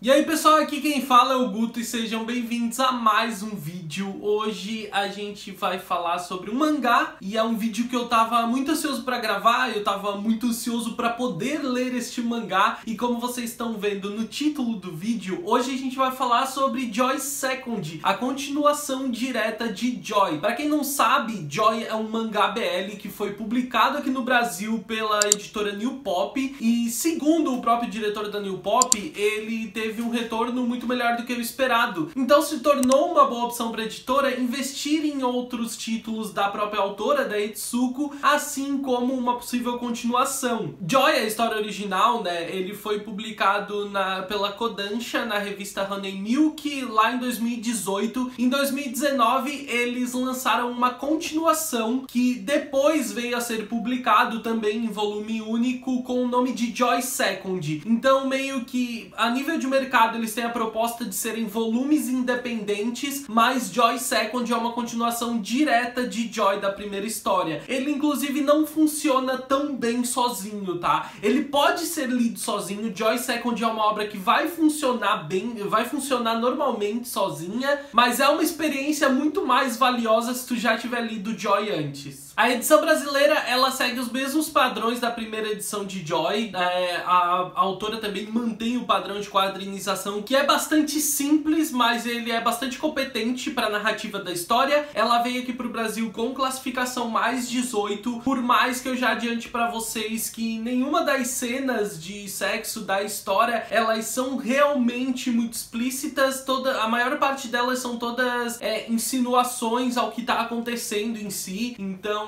E aí pessoal, aqui quem fala é o Guto e sejam bem-vindos a mais um vídeo. Hoje a gente vai falar sobre um mangá e é um vídeo que eu tava muito ansioso pra gravar, eu tava muito ansioso pra poder ler este mangá e como vocês estão vendo no título do vídeo, hoje a gente vai falar sobre Joy Second, a continuação direta de Joy. Pra quem não sabe, Joy é um mangá BL que foi publicado aqui no Brasil pela editora New Pop e segundo o próprio diretor da New Pop, ele teve um retorno muito melhor do que o esperado. Então se tornou uma boa opção para a editora investir em outros títulos da própria autora, da Etsuko, assim como uma possível continuação. Joy, a história original, né, ele foi publicado pela Kodansha na revista Honey Milk lá em 2018. Em 2019 eles lançaram uma continuação que depois veio a ser publicado também em volume único com o nome de Joy Second. Então meio que a nível de mercado eles têm a proposta de serem volumes independentes, mas Joy Second é uma continuação direta de Joy da primeira história. Ele inclusive não funciona tão bem sozinho, tá? Ele pode ser lido sozinho, Joy Second é uma obra que vai funcionar bem, vai funcionar normalmente sozinha, mas é uma experiência muito mais valiosa se tu já tiver lido Joy antes. A edição brasileira, ela segue os mesmos padrões da primeira edição de Joy. A autora também mantém o padrão de quadrinização, que é bastante simples, mas ele é bastante competente para a narrativa da história. Ela veio aqui para o Brasil com classificação mais 18, por mais que eu já adiante para vocês que nenhuma das cenas de sexo da história, elas são realmente muito explícitas. A maior parte delas são todas insinuações ao que está acontecendo em si. Então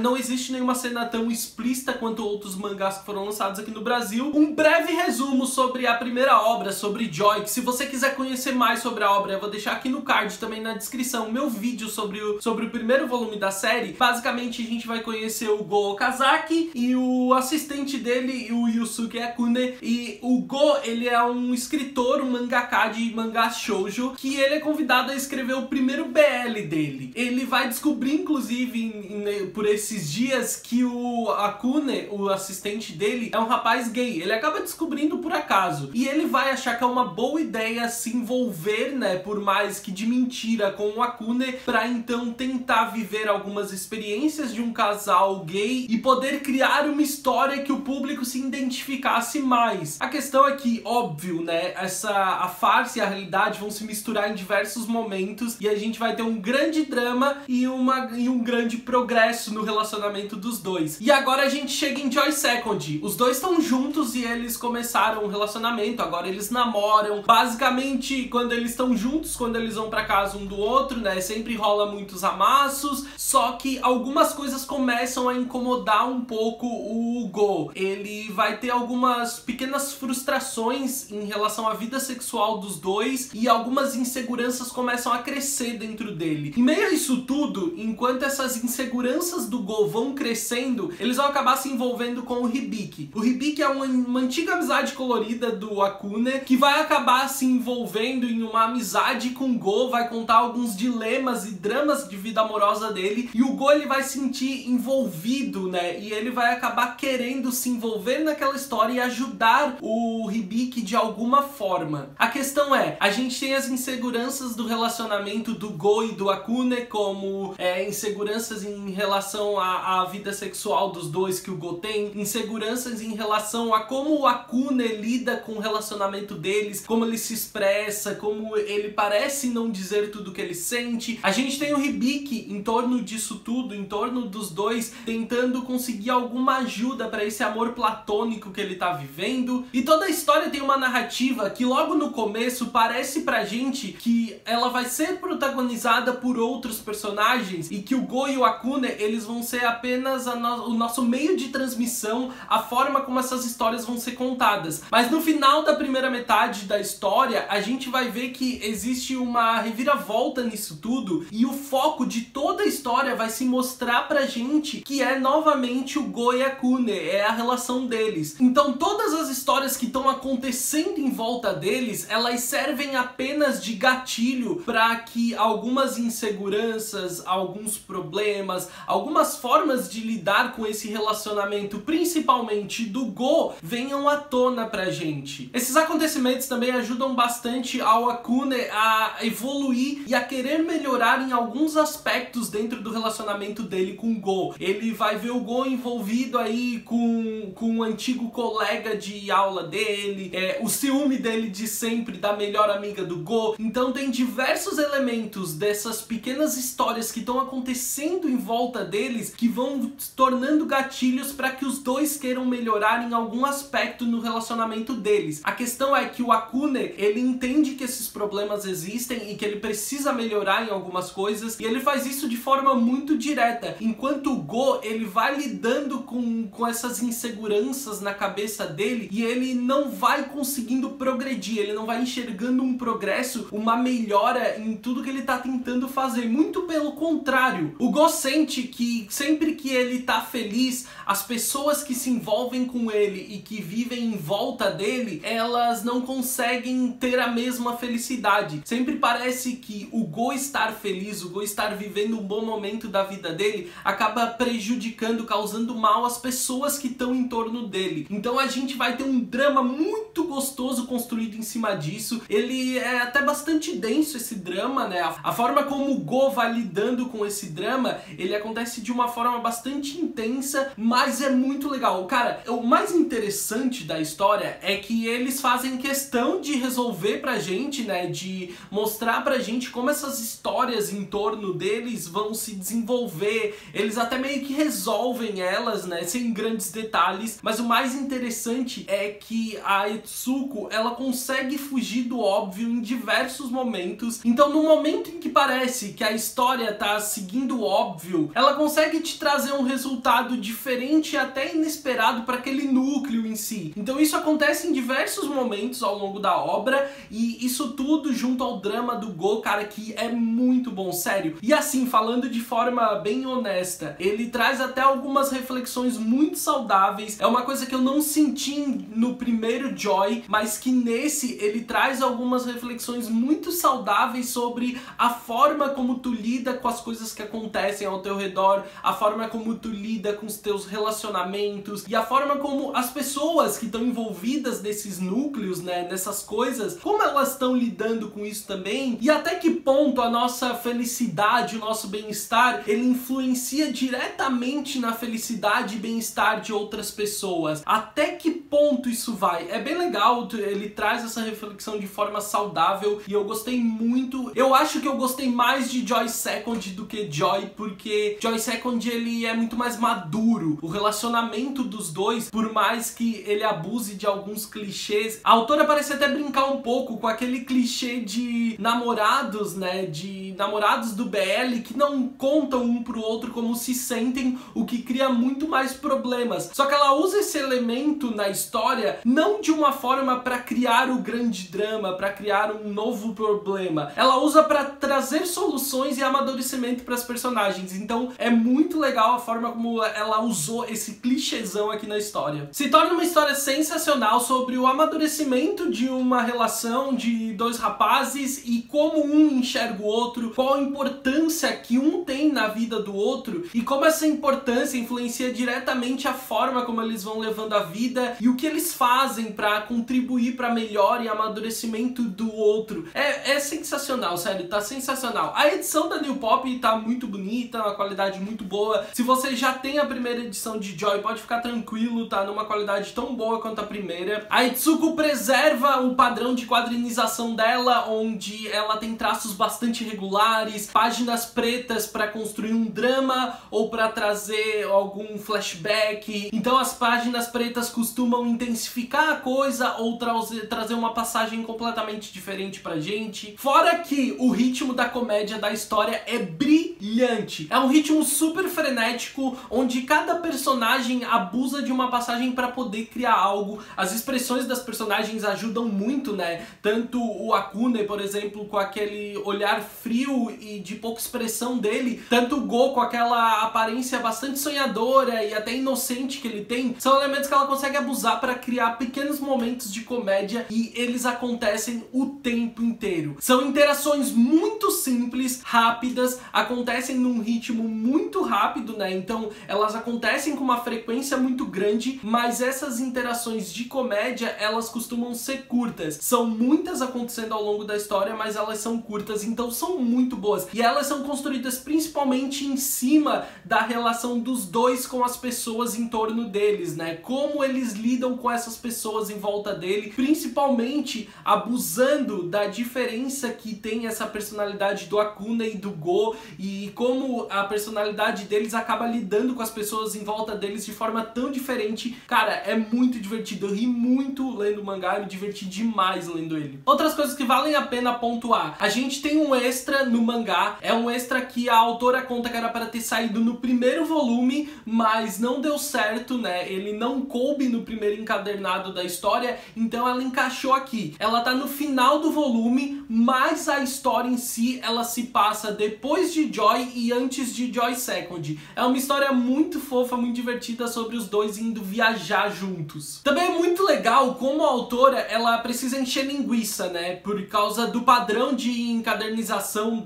não existe nenhuma cena tão explícita quanto outros mangás que foram lançados aqui no Brasil. Um breve resumo sobre a primeira obra, sobre Joy, que se você quiser conhecer mais sobre a obra, eu vou deixar aqui no card também na descrição o meu vídeo sobre o primeiro volume da série. Basicamente a gente vai conhecer o Go Okazaki e o assistente dele, o Yusuke Akune. E o Go, ele é um escritor, um mangaka de mangá shoujo, que ele é convidado a escrever o primeiro BL dele. Ele vai descobrir, inclusive, por esses dias, que o Akune, o assistente dele, é um rapaz gay. Ele acaba descobrindo por acaso. E ele vai achar que é uma boa ideia se envolver, né, por mais que de mentira, com o Akune, pra então tentar viver algumas experiências de um casal gay e poder criar uma história que o público se identificasse mais. A questão é que, óbvio, né, a farsa e a realidade vão se misturar em diversos momentos e a gente vai ter um grande drama e um grande progresso no relacionamento dos dois. E agora a gente chega em Joy Second. Os dois estão juntos e eles começaram um relacionamento, agora eles namoram. Basicamente, quando eles estão juntos, quando eles vão pra casa um do outro, né, sempre rola muitos amassos, só que algumas coisas começam a incomodar um pouco o Go. Ele vai ter algumas pequenas frustrações em relação à vida sexual dos dois e algumas inseguranças começam a crescer dentro dele. Em meio a isso tudo, enquanto essas inseguranças do Go vão crescendo, eles vão acabar se envolvendo com o Hibiki. O Hibiki é uma antiga amizade colorida do Akune, que vai acabar se envolvendo em uma amizade com o Go, vai contar alguns dilemas e dramas de vida amorosa dele, e o Go ele vai se sentir envolvido, né, e ele vai acabar querendo se envolver naquela história e ajudar o Hibiki de alguma forma. A questão é, a gente tem as inseguranças do relacionamento do Go e do Akune, como inseguranças em relação à vida sexual dos dois que o Go tem, inseguranças em relação a como o Akune lida com o relacionamento deles, como ele se expressa, como ele parece não dizer tudo o que ele sente. A gente tem o Hibiki em torno disso tudo, em torno dos dois, tentando conseguir alguma ajuda para esse amor platônico que ele tá vivendo. E toda a história tem uma narrativa que logo no começo parece pra gente que ela vai ser protagonizada por outros personagens e que o Go e o Akune, eles vão ser apenas o nosso meio de transmissão, a forma como essas histórias vão ser contadas. Mas no final da primeira metade da história, a gente vai ver que existe uma reviravolta nisso tudo e o foco de toda a história vai se mostrar pra gente que é novamente o Go e a Akune, é a relação deles. Então todas as histórias que estão acontecendo em volta deles, elas servem apenas de gatilho para que algumas inseguranças, alguns problemas, algumas formas de lidar com esse relacionamento, principalmente do Go, venham à tona pra gente. Esses acontecimentos acontecimentos também ajudam bastante ao Akune a evoluir e a querer melhorar em alguns aspectos dentro do relacionamento dele com o Go. Ele vai ver o Go envolvido aí com um antigo colega de aula dele, o ciúme dele de sempre da melhor amiga do Go. Então tem diversos elementos dessas pequenas histórias que estão acontecendo em volta deles que vão tornando gatilhos para que os dois queiram melhorar em algum aspecto no relacionamento deles. A questão é que o Akune, ele entende que esses problemas existem e que ele precisa melhorar em algumas coisas, e ele faz isso de forma muito direta, enquanto o Go, ele vai lidando com essas inseguranças na cabeça dele e ele não vai conseguindo progredir, ele não vai enxergando um progresso, uma melhora em tudo que ele tá tentando fazer. Muito pelo contrário, o Go sente que sempre que ele tá feliz, as pessoas que se envolvem com ele e que vivem em volta dele, elas não conseguem ter a mesma felicidade. Sempre parece que o Go estar feliz, o Go estar vivendo um bom momento da vida dele, acaba prejudicando, causando mal às pessoas que estão em torno dele. Então a gente vai ter um drama muito gostoso construído em cima disso. Ele é até bastante denso, esse drama, né? A forma como o Go vai lidando com esse drama, ele acontece de uma forma bastante intensa, mas é muito legal. Cara, o mais interessante da história é que eles fazem questão de resolver pra gente, né? De mostrar pra gente como essas histórias em torno deles vão se desenvolver. Eles até meio que resolvem elas, né? Sem grandes detalhes. Mas o mais interessante é que a Etsuko, ela consegue fugir do óbvio em diversos momentos. Então, no momento em que parece que a história tá seguindo o óbvio, ela consegue te trazer um resultado diferente e até inesperado para aquele núcleo em si. Então isso acontece em diversos momentos ao longo da obra, e isso tudo junto ao drama do Go, cara, que é muito bom, sério. E assim, falando de forma bem honesta, ele traz até algumas reflexões muito saudáveis. É uma coisa que eu não senti no primeiro Joy, mas que nesse ele traz algumas reflexões muito saudáveis sobre a forma como tu lida com as coisas que acontecem ao teu redor, a forma como tu lida com os teus relacionamentos e a forma como as pessoas que estão envolvidas nesses núcleos, né, nessas coisas, como elas estão lidando com isso também, e até que ponto a nossa felicidade, o nosso bem-estar, ele influencia diretamente na felicidade e bem-estar de outras pessoas. Até que ponto isso vai? É bem legal, ele traz essa reflexão de forma saudável e eu gostei muito. Eu acho que eu gostei mais de Joy Second do que Joy, porque Joy Second ele é muito mais maduro. O relacionamento dos dois, por mais que ele abuse de alguns clichês, a autora parece até brincar um pouco com aquele clichê de namorados, né, de namorados do BL que não contam um pro outro como se sentem, o que cria muito mais problemas. Só que ela usa esse elemento na história não de uma forma para criar o grande drama, para criar um novo problema. Ela usa para trazer soluções e amadurecimento para as personagens. Então é muito legal a forma como ela usou esse clichêzão aqui na história. Se torna uma história sensacional sobre o amadurecimento de uma relação de dois rapazes e como um enxerga o outro, qual a importância que um tem na vida do outro e como essa importância influencia diretamente a forma como eles vão levando a vida e o que eles fazem para contribuir para melhor e amadurecimento do outro. É sensacional, sério, tá sensacional. A edição da New Pop tá muito bonita, uma qualidade muito boa. Se você já tem a primeira edição de Joy, pode ficar tranquilo, tá numa qualidade tão boa quanto a primeira. A Etsuko preserva o padrão de quadrinização dela, onde ela tem traços bastante regulares, páginas pretas para construir um drama ou para trazer algum flashback. Então as páginas pretas costumam intensificar a coisa ou trazer uma passagem completamente diferente pra gente. Fora que o ritmo da comédia da história é brilhante. É um ritmo super frenético, onde cada personagem abusa de uma passagem para poder criar algo. As expressões das personagens ajudam muito, né? Tanto o Akune, por exemplo, com aquele olhar frio e de pouca expressão dele, tanto o Go com aquela aparência bastante sonhadora e até inocente que ele tem, são elementos que ela consegue abusar para criar pequenos momentos de comédia e eles acontecem o tempo inteiro. São interações muito simples, rápidas, acontecem num ritmo muito rápido, né? Então elas acontecem com uma frequência muito grande, mas essas interações de comédia, elas costumam costumam ser curtas. São muitas acontecendo ao longo da história, mas elas são curtas, então são muito boas. E elas são construídas principalmente em cima da relação dos dois com as pessoas em torno deles, né? Como eles lidam com essas pessoas em volta dele, principalmente abusando da diferença que tem essa personalidade do Akuna e do Go, e como a personalidade deles acaba lidando com as pessoas em volta deles de forma tão diferente. Cara, é muito divertido, eu ri muito lendo o mangá, me diverti demais lendo ele. Outras coisas que valem a pena pontuar: a gente tem um extra no mangá, é um extra que a autora conta que era para ter saído no primeiro volume, mas não deu certo, né? Ele não coube no primeiro encadernado da história, então ela encaixou aqui. Ela tá no final do volume, mas a história em si, ela se passa depois de Joy e antes de Joy Second. É uma história muito fofa, muito divertida sobre os dois indo viajar juntos. Também é muito legal como a autora, ela precisa encher linguiça, né? Por causa do padrão de encadernização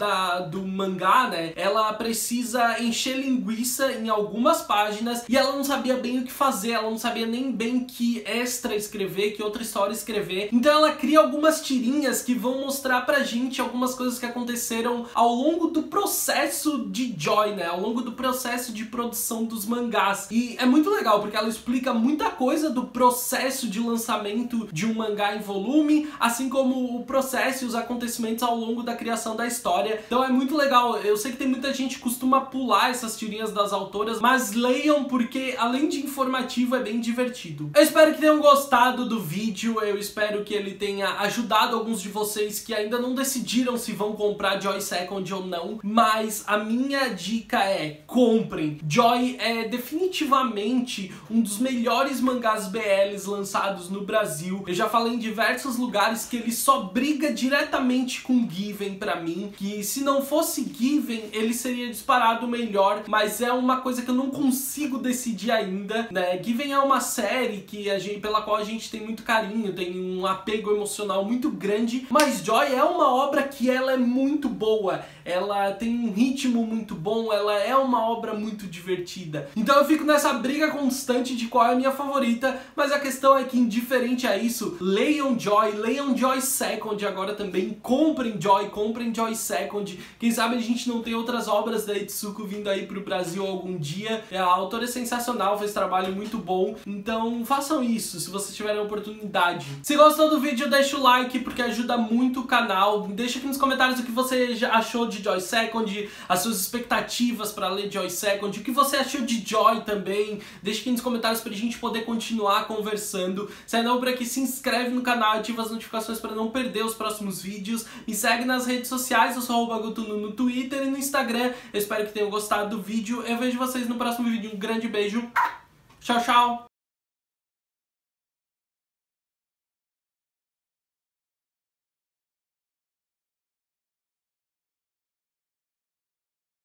do mangá, né? Ela precisa encher linguiça em algumas páginas e ela não sabia bem o que fazer, ela não sabia nem bem que extra escrever, que outra história escrever. Então ela cria algumas tirinhas que vão mostrar pra gente algumas coisas que aconteceram ao longo do processo de Joy, né? Ao longo do processo de produção dos mangás. E é muito legal porque ela explica muita coisa do processo de lançamento de um mangá em volume, assim como o processo e os acontecimentos ao longo da criação da história. Então é muito legal. Eu sei que tem muita gente que costuma pular essas tirinhas das autoras, mas leiam porque além de informativo é bem divertido. Eu espero que tenham gostado do vídeo, eu espero que ele tenha ajudado alguns de vocês que ainda não decidiram se vão comprar Joy Second ou não, mas a minha dica é: comprem. Joy é definitivamente um dos melhores mangás BLs lançados no Brasil. Eu já falei em diversos lugares que ele só briga diretamente com Given pra mim, que se não fosse Given ele seria disparado melhor, mas é uma coisa que eu não consigo decidir ainda, né? Given é uma série pela qual a gente tem muito carinho, tem um apego emocional muito grande, mas Joy é uma obra que ela é muito boa, ela tem um ritmo muito bom, ela é uma obra muito divertida. Então eu fico nessa briga constante de qual é a minha favorita, mas a questão é que, indiferente a isso, leiam Joy Second agora também, comprem Joy Second. Quem sabe a gente não tem outras obras da Itsuko vindo aí pro Brasil algum dia. A autora é sensacional, fez trabalho muito bom, então façam isso se vocês tiverem a oportunidade. Se gostou do vídeo, deixa o like porque ajuda muito o canal. Deixa aqui nos comentários o que você achou de Joy Second, as suas expectativas para ler Joy Second, o que você achou de Joy também. Deixa aqui nos comentários pra gente poder continuar conversando. Se ainda não por aqui, se inscreve no canal, ativa as notificações para não perder os próximos vídeos. Me segue nas redes sociais, eu sou @Gutunu no Twitter e no Instagram. Eu espero que tenham gostado do vídeo. Eu vejo vocês no próximo vídeo. Um grande beijo. Tchau, tchau.